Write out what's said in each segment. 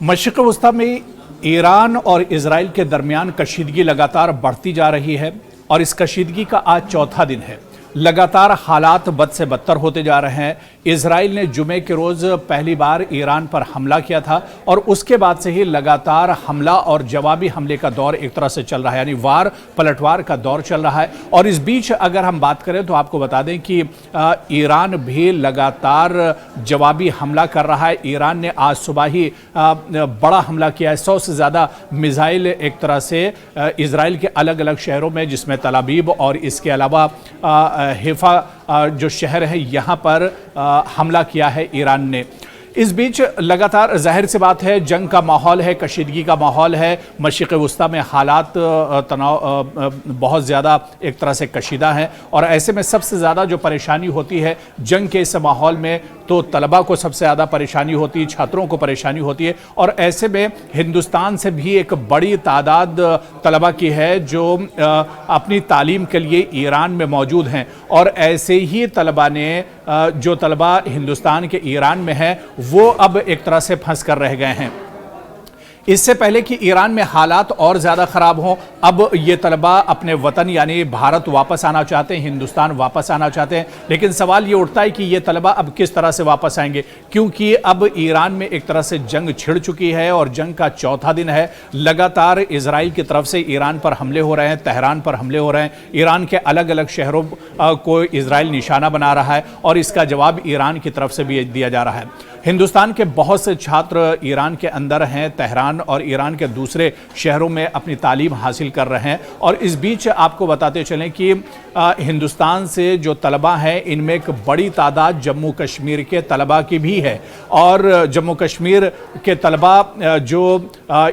मशरिक़ वस्ता में ईरान और इजराइल के दरमियान कशीदगी लगातार बढ़ती जा रही है और इस कशीदगी का आज चौथा दिन है। लगातार हालात बद से बदतर होते जा रहे हैं। इजराइल ने जुमे के रोज़ पहली बार ईरान पर हमला किया था और उसके बाद से ही लगातार हमला और जवाबी हमले का दौर एक तरह से चल रहा है, यानी वार पलटवार का दौर चल रहा है। और इस बीच अगर हम बात करें तो आपको बता दें कि ईरान भी लगातार जवाबी हमला कर रहा है। ईरान ने आज सुबह ही बड़ा हमला किया है। 100 से ज़्यादा मिसाइल एक तरह से इजराइल के अलग अलग शहरों में, जिसमें तल अवीव और इसके अलावा हैफा जो शहर है यहाँ पर हमला किया है ईरान ने। इस बीच लगातार जाहिर सी बात है, जंग का माहौल है, कशीदगी का माहौल है। मशरिक़ वस्ता में हालात तनाव बहुत ज़्यादा एक तरह से कशीदा हैं और ऐसे में सबसे ज़्यादा जो परेशानी होती है जंग के इस माहौल में, तो तलबा को सबसे ज़्यादा परेशानी होती है, छात्रों को परेशानी होती है। और ऐसे में हिंदुस्तान से भी एक बड़ी तादाद तलबा की है जो अपनी तालीम के लिए ईरान में मौजूद हैं। और ऐसे ही तलबा ने जो तलबा हिंदुस्तान के ईरान में हैं वो अब एक तरह से फंस कर रह गए हैं। इससे पहले कि ईरान में हालात और ज़्यादा ख़राब हों, अब ये तलबा अपने वतन यानी भारत वापस आना चाहते हैं, हिंदुस्तान वापस आना चाहते हैं। लेकिन सवाल ये उठता है कि ये तलबा अब किस तरह से वापस आएंगे, क्योंकि अब ईरान में एक तरह से जंग छिड़ चुकी है और जंग का चौथा दिन है। लगातार इजराइल की तरफ से ईरान पर हमले हो रहे हैं, तेहरान पर हमले हो रहे हैं। ईरान के अलग अलग शहरों को इजराइल निशाना बना रहा है और इसका जवाब ईरान की तरफ से भी दिया जा रहा है। हिंदुस्तान के बहुत से छात्र ईरान के अंदर हैं, तेहरान और ईरान के दूसरे शहरों में अपनी तालीम हासिल कर रहे हैं। और इस बीच आपको बताते चलें कि हिंदुस्तान से जो तलबा हैं इनमें एक बड़ी तादाद जम्मू कश्मीर के तलबा की भी है। और जम्मू कश्मीर के तलबा जो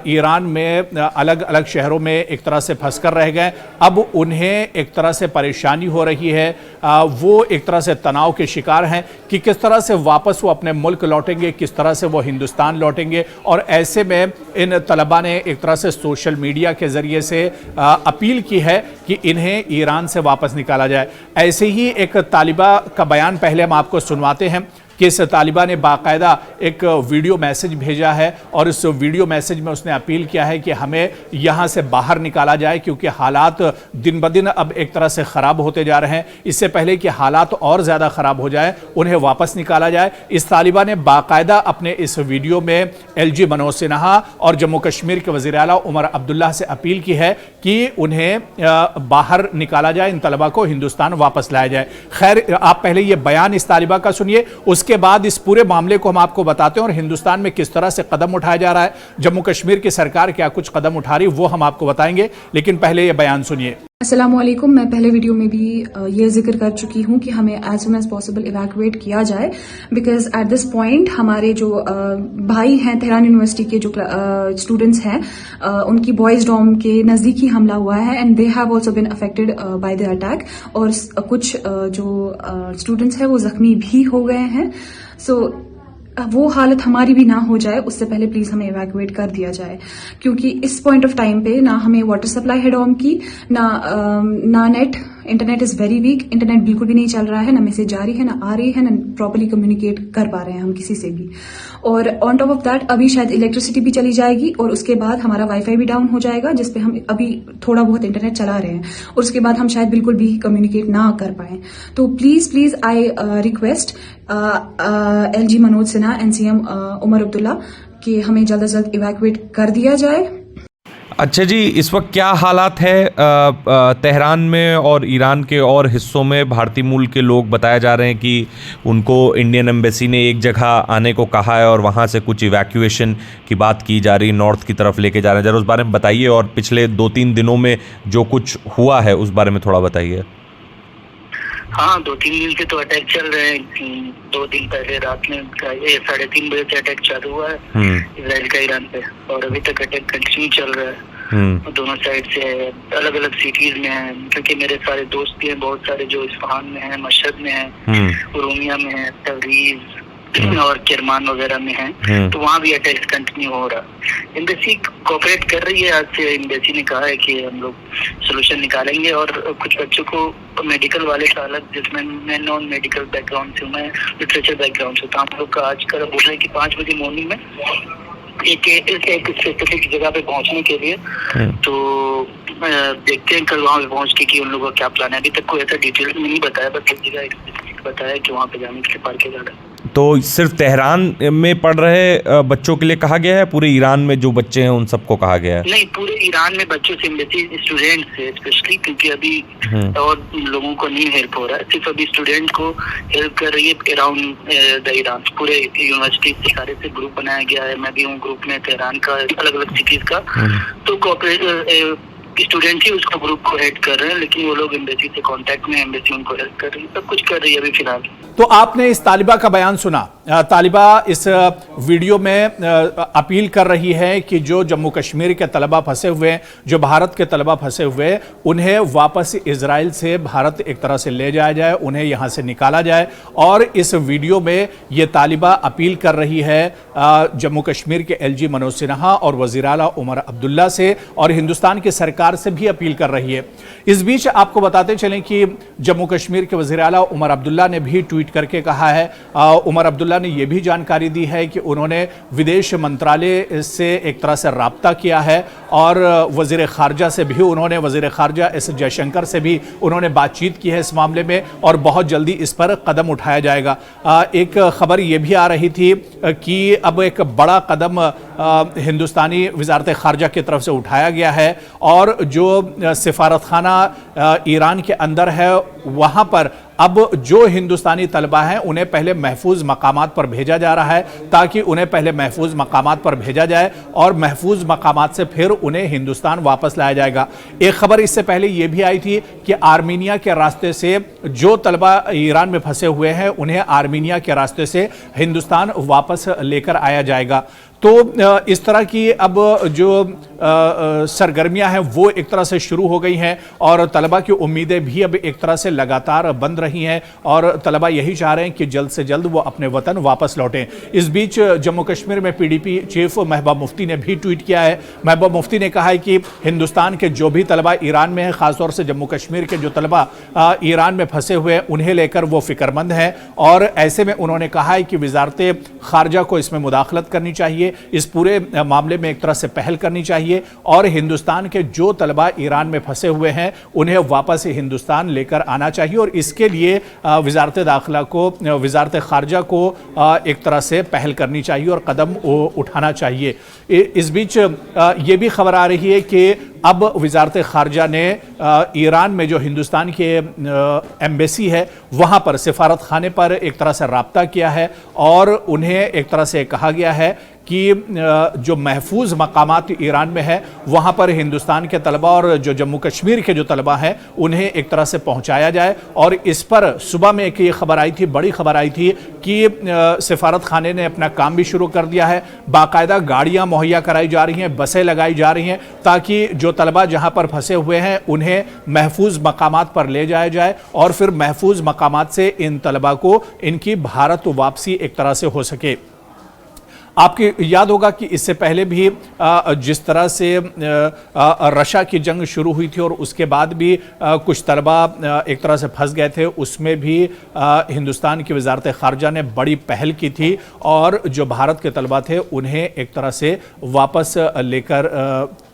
ईरान में अलग अलग शहरों में एक तरह से फंस कर रह गए, अब उन्हें एक तरह से परेशानी हो रही है। वो एक तरह से तनाव के शिकार हैं कि किस तरह से वापस वो अपने मुल्क लौटेंगे, किस तरह से वो हिंदुस्तान लौटेंगे। और ऐसे में इन तलबा ने एक तरह से सोशल मीडिया के ज़रिए से अपील की है कि इन्हें ईरान से वापस निकाला जाए। ऐसे ही एक तालिबा का बयान पहले हम आपको सुनवाते हैं कि इस तालिबा ने बाकायदा एक वीडियो मैसेज भेजा है और इस वीडियो मैसेज में उसने अपील किया है कि हमें यहाँ से बाहर निकाला जाए, क्योंकि हालात दिन ब दिन अब एक तरह से ख़राब होते जा रहे हैं। इससे पहले कि हालात और ज़्यादा ख़राब हो जाए, उन्हें वापस निकाला जाए। इस तालिबा ने बाकायदा अपने इस वीडियो में LG मनोज सिन्हा और जम्मू कश्मीर के वज़ीर आला उमर अब्दुल्ला से अपील की है कि उन्हें बाहर निकाला जाए, इन तलबा को हिंदुस्तान वापस लाया जाए। खैर, आप पहले ये बयान इस तालिबा का सुनिए, उसके बाद इस पूरे मामले को हम आपको बताते हैं और हिंदुस्तान में किस तरह से कदम उठाया जा रहा है, जम्मू कश्मीर की सरकार क्या कुछ कदम उठा रही वो हम आपको बताएंगे। लेकिन पहले ये बयान सुनिए। अस्सलाम वालेकुम। मैं पहले वीडियो में भी ये जिक्र कर चुकी हूँ कि हमें as soon as possible evacuate किया जाए, बिकॉज एट दिस पॉइंट हमारे जो भाई हैं तेहरान यूनिवर्सिटी के जो स्टूडेंट्स हैं, उनकी बॉयज डॉम के नजदीक ही हमला हुआ है and they have also been affected by the attack. और कुछ जो स्टूडेंट्स हैं वो जख्मी भी हो गए हैं। सो वो हालत हमारी भी ना हो जाए उससे पहले प्लीज हमें कर दिया जाए, क्योंकि इस पॉइंट ऑफ टाइम पे ना हमें वाटर सप्लाई है डॉम की, ना net, internet is very weak. Internet बिल्कुल भी नहीं चल रहा है, ना मैसेज जा रही है, ना आ रही है, ना प्रॉपर्ली कम्युनिकेट कर पा रहे हैं हम किसी से भी। और ऑन टॉप ऑफ दैट अभी शायद इलेक्ट्रिसिटी भी चली जाएगी और उसके बाद हमारा वाईफाई भी डाउन हो जाएगा, जिसपे हम अभी थोड़ा बहुत इंटरनेट चला रहे हैं और उसके बाद हम शायद बिल्कुल भी कम्युनिकेट ना कर पाए। तो please I request LG Manoj Sinha NCM Omar Abdullah कि हमें जल्द से जल्द इवैक्यूएट कर दिया जाए। अच्छा जी, इस वक्त क्या हालात है तेहरान में और ईरान के और हिस्सों में? भारतीय मूल के लोग बताया जा रहे हैं कि उनको इंडियन एम्बेसी ने एक जगह आने को कहा है और वहाँ से कुछ इवैक्यूएशन की बात की जा रही, नॉर्थ की तरफ लेके जा रहे हैं। जरा उस बारे में बताइए और पिछले 2-3 दिनों में जो कुछ हुआ है उस बारे में थोड़ा बताइए। हाँ, 2-3 दिन से तो अटैक चल रहे हैं। 2 दिन पहले रात में 3:30 बजे से अटैक चालू हुआ है इजराइल का ईरान पे, और अभी तक अटैक कंटिन्यू चल रहा है। दोनों साइड से अलग अलग सिटीज में है, क्योंकि मेरे सारे दोस्त भी हैं बहुत सारे जो इस्फहान में हैं, मशहद में हैं, उरूमिया में है, तबरीज और किरमान वगैरह में है। तो वहाँ भी अटैक कंटिन्यू हो रहा है। एम्बेसी कोऑपरेट कर रही है। आज से एम्बेसी ने कहा है कि हम लोग सोल्यूशन निकालेंगे। और कुछ बच्चों को मेडिकल वाले का अलग, जिसमें मैं नॉन मेडिकल बैकग्राउंड से हूँ, मैं लिटरेचर बैकग्राउंड से, तो हम लोग का आज कर बोल रहे हैं कि 5 बजे मॉर्निंग में एक स्पेसिफिक जगह पे पहुंचने के लिए। तो देखते हैं कल वहां पे पहुंच के कि उन लोगों का क्या प्लान है। अभी तक कोई ऐसा डिटेल में नहीं बताया, बस एक जगह स्पेसिफिक बताया कि वहां पे जाने के लिए पार्क किया जा रहा है। तो सिर्फ तेहरान में पढ़ रहे बच्चों के लिए कहा गया है, पूरे ईरान में जो बच्चे हैं उन सबको कहा गया है? नहीं, पूरे ईरान में बच्चों से एम्बेसी स्टूडेंट से स्पेशली, क्योंकि अभी और लोगों को नहीं हेल्प हो रहा है, सिर्फ अभी स्टूडेंट को हेल्प कर रही है अराउंड द ईरान। पूरे यूनिवर्सिटी से सारे से ग्रुप बनाया गया है, मैं भी हूँ ग्रुप में तेहरान का, अलग अलग सिटीज का। तो कोऑपरेट स्टूडेंट ही उसको ग्रुप को हेड कर रहे हैं, लेकिन वो लोग एम्बेसी से कांटेक्ट में, एम्बेसी उनको हेल्प कर रही है, सब कुछ कर रही है अभी फिलहाल। तो आपने इस तालिबा का बयान सुना। तालिबा इस वीडियो में अपील कर रही है कि जो जम्मू कश्मीर के तलबा फंसे हुए हैं, जो भारत के तलबा फंसे हुए हैं, उन्हें वापस इजराइल से भारत एक तरह से ले जाया जाए, उन्हें यहां से निकाला जाए। और इस वीडियो में ये तालिबा अपील कर रही है जम्मू कश्मीर के एलजी मनोज सिन्हा और वजीर आला उमर अब्दुल्ला से, और हिंदुस्तान की सरकार से भी अपील कर रही है। इस बीच आपको बताते चलें कि जम्मू कश्मीर के वजीर आला उमर अब्दुल्ला ने भी ट्वीट करके कहा है, उमर अब्दुल्ला ने यह भी जानकारी दी है कि उन्होंने विदेश मंत्रालय से एक तरह से राब्ता किया है और वजीर खारजा से भी उन्होंने, वजीर खारजा एस जयशंकर से भी उन्होंने बातचीत की है इस मामले में, और बहुत जल्दी इस पर कदम उठाया जाएगा। एक खबर यह भी आ रही थी कि अब एक बड़ा कदम हिंदुस्तानी वजारत खारजा की तरफ से उठाया गया है, और जो सिफारत खाना ईरान के अंदर है वहां पर अब जो हिंदुस्तानी तलबा हैं उन्हें पहले महफूज मकामात पर भेजा जा रहा है, ताकि उन्हें पहले महफूज मकामात पर भेजा जाए और महफूज मकामात से फिर उन्हें हिंदुस्तान वापस लाया जाएगा। एक खबर इससे पहले यह भी आई थी कि आर्मीनिया के रास्ते से जो तलबा ईरान में फंसे हुए हैं उन्हें आर्मीनिया के रास्ते से हिंदुस्तान वापस लेकर आया जाएगा। तो इस तरह की अब जो सरगर्मियां हैं वो एक तरह से शुरू हो गई हैं, और तलबा की उम्मीदें भी अब एक तरह से लगातार बंद रही हैं, और तलबा यही चाह रहे हैं कि जल्द से जल्द वो अपने वतन वापस लौटें। इस बीच जम्मू कश्मीर में पीडीपी चीफ महबूबा मुफ्ती ने भी ट्वीट किया है। महबूबा मुफ्ती ने कहा है कि हिंदुस्तान के जो भी तलबा ईरान में हैं, खासतौर से जम्मू कश्मीर के जो तलबा ईरान में फंसे हुए हैं, उन्हें लेकर वो फिक्रमंद हैं, और ऐसे में उन्होंने कहा है कि वजारत खारजा को इसमें मुदाखलत करनी चाहिए, इस पूरे मामले में एक तरह से पहल करनी चाहिए, और हिंदुस्तान के जो तलबा ईरान में फंसे हुए हैं उन्हें वापस हिंदुस्तान लेकर आना चाहिए, और इसके लिए वजारत दाखिला को, वजारत खारजा को एक तरह से पहल करनी चाहिए और कदम उठाना चाहिए। इस बीच ये भी खबर आ रही है कि अब वजारत खारजा ने ईरान में जो हिंदुस्तान के एम्बेसी है वहाँ पर, सिफारत खाने पर एक तरह से राब्ता किया है, और उन्हें एक तरह से कहा गया है कि जो महफूज मकामात ईरान में है वहाँ पर हिंदुस्तान के तलबा और जो जम्मू कश्मीर के जो तलबा हैं उन्हें एक तरह से पहुँचाया जाए। और इस पर सुबह में एक ये खबर आई थी, बड़ी खबर आई थी कि सिफारत खाने ने अपना काम भी शुरू कर दिया है, बाकायदा गाड़ियाँ मुहैया कराई जा रही हैं, बसें लगाई जा रही हैं, ताकि जो तलबा जहाँ पर फंसे हुए हैं उन्हें महफूज मकामात पर ले जाया जाए, और फिर महफूज मकामात से इन तलबा को इनकी भारत वापसी एक तरह से हो सके। आपकी याद होगा कि इससे पहले भी जिस तरह से रशा की जंग शुरू हुई थी और उसके बाद भी कुछ तलबा एक तरह से फंस गए थे, उसमें भी हिंदुस्तान की वजारत खारजा ने बड़ी पहल की थी, और जो भारत के तलबा थे उन्हें एक तरह से वापस लेकर,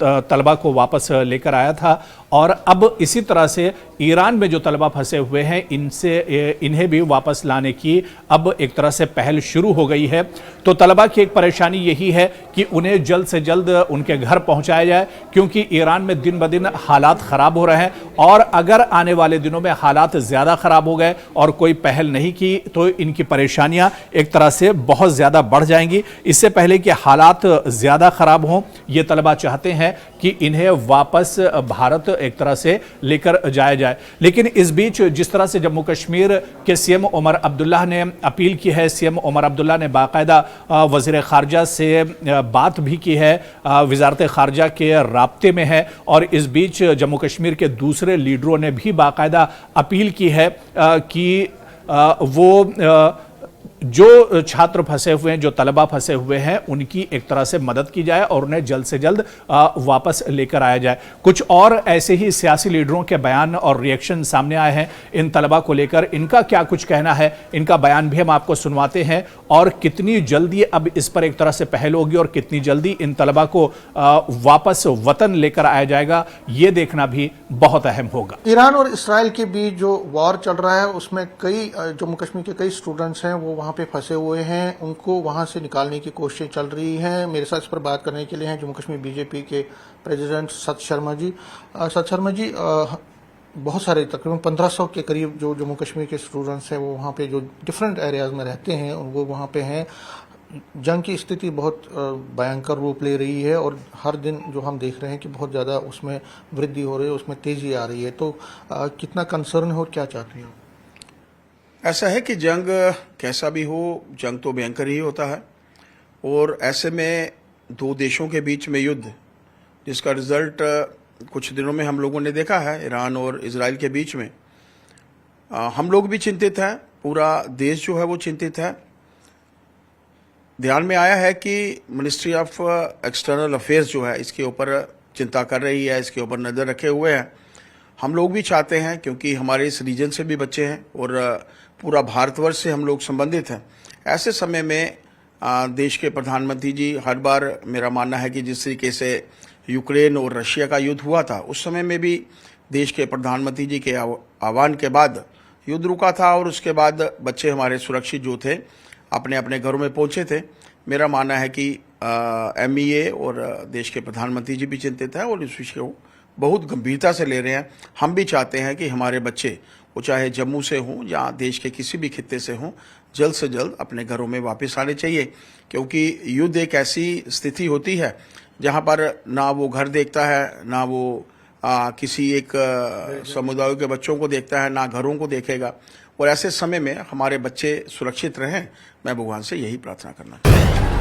तलबा को वापस लेकर आया था। और अब इसी तरह से ईरान में जो तलबा फंसे हुए हैं इन्हें भी वापस लाने की अब एक तरह से पहल शुरू हो गई है। तो तलबा की एक परेशानी यही है कि उन्हें जल्द से जल्द उनके घर पहुंचाया जाए, क्योंकि ईरान में दिन ब दिन हालात ख़राब हो रहे हैं, और अगर आने वाले दिनों में हालात ज़्यादा ख़राब हो गए और कोई पहल नहीं की तो इनकी परेशानियां एक तरह से बहुत ज़्यादा बढ़ जाएंगी। इससे पहले कि हालात ज़्यादा ख़राब हों, ये तलबा चाहते हैं कि इन्हें वापस भारत एक तरह से लेकर जाया जाए। लेकिन इस बीच जिस तरह से जम्मू कश्मीर के सीएम उमर अब्दुल्ला ने अपील की है, सीएम उमर अब्दुल्ला ने बाकायदा वज़ीर खारजा से बात भी की है, वजारत खारजा के राब्ते में है, और इस बीच जम्मू कश्मीर के दूसरे लीडरों ने भी बाकायदा अपील की है कि वो जो छात्र फंसे हुए हैं, जो तलबा फंसे हुए हैं, उनकी एक तरह से मदद की जाए और उन्हें जल्द से जल्द वापस लेकर आया जाए। कुछ और ऐसे ही सियासी लीडरों के बयान और रिएक्शन सामने आए हैं इन तलबा को लेकर। इनका क्या कुछ कहना है, इनका बयान भी हम आपको सुनवाते हैं, और कितनी जल्दी अब इस पर एक तरह से पहल होगी और कितनी जल्दी इन तलबा को वापस वतन लेकर आया जाएगा, ये देखना भी बहुत अहम होगा। ईरान और इसराइल के बीच जो वॉर चल रहा है उसमें कई जम्मू कश्मीर के कई स्टूडेंट्स हैं वो वहां पे फंसे हुए हैं, उनको वहां से निकालने की कोशिशें चल रही हैं। मेरे साथ इस पर बात करने के लिए हैं जम्मू कश्मीर बीजेपी के प्रेसिडेंट सत शर्मा जी। सत शर्मा जी, बहुत सारे तकरीबन 1500 के करीब जो जम्मू कश्मीर के स्टूडेंट्स हैं वो वहाँ पे जो डिफरेंट एरियाज में रहते हैं वो वहाँ पे हैं। जंग की स्थिति बहुत भयंकर रूप ले रही है और हर दिन जो हम देख रहे हैं कि बहुत ज़्यादा उसमें वृद्धि हो रही है, उसमें तेज़ी आ रही है। तो कितना कंसर्न है और क्या चाहते हैं? ऐसा है कि जंग कैसा भी हो, जंग तो भयंकर ही होता है, और ऐसे में दो देशों के बीच में युद्ध जिसका रिजल्ट कुछ दिनों में हम लोगों ने देखा है ईरान और इजराइल के बीच में, हम लोग भी चिंतित हैं, पूरा देश जो है वो चिंतित है। ध्यान में आया है कि मिनिस्ट्री ऑफ एक्सटर्नल अफेयर्स जो है इसके ऊपर चिंता कर रही है, इसके ऊपर नज़र रखे हुए हैं। हम लोग भी चाहते हैं, क्योंकि हमारे इस रीजन से भी बच्चे हैं और पूरा भारतवर्ष से हम लोग संबंधित हैं। ऐसे समय में देश के प्रधानमंत्री जी, हर बार मेरा मानना है कि जिस तरीके से यूक्रेन और रशिया का युद्ध हुआ था उस समय में भी देश के प्रधानमंत्री जी के आह्वान के बाद युद्ध रुका था और उसके बाद बच्चे हमारे सुरक्षित जो थे अपने अपने घरों में पहुंचे थे। मेरा मानना है कि MEA और देश के प्रधानमंत्री जी भी चिंतित हैं और इस विषय को बहुत गंभीरता से ले रहे हैं। हम भी चाहते हैं कि हमारे बच्चे, वो चाहे जम्मू से हों या देश के किसी भी खित्ते से हों, जल्द से जल्द अपने घरों में वापस आने चाहिए, क्योंकि युद्ध एक ऐसी स्थिति होती है जहां पर ना वो घर देखता है, ना वो किसी एक समुदाय के बच्चों को देखता है, ना घरों को देखेगा। और ऐसे समय में हमारे बच्चे सुरक्षित रहें, मैं भगवान से यही प्रार्थना करना चाहता हूँ।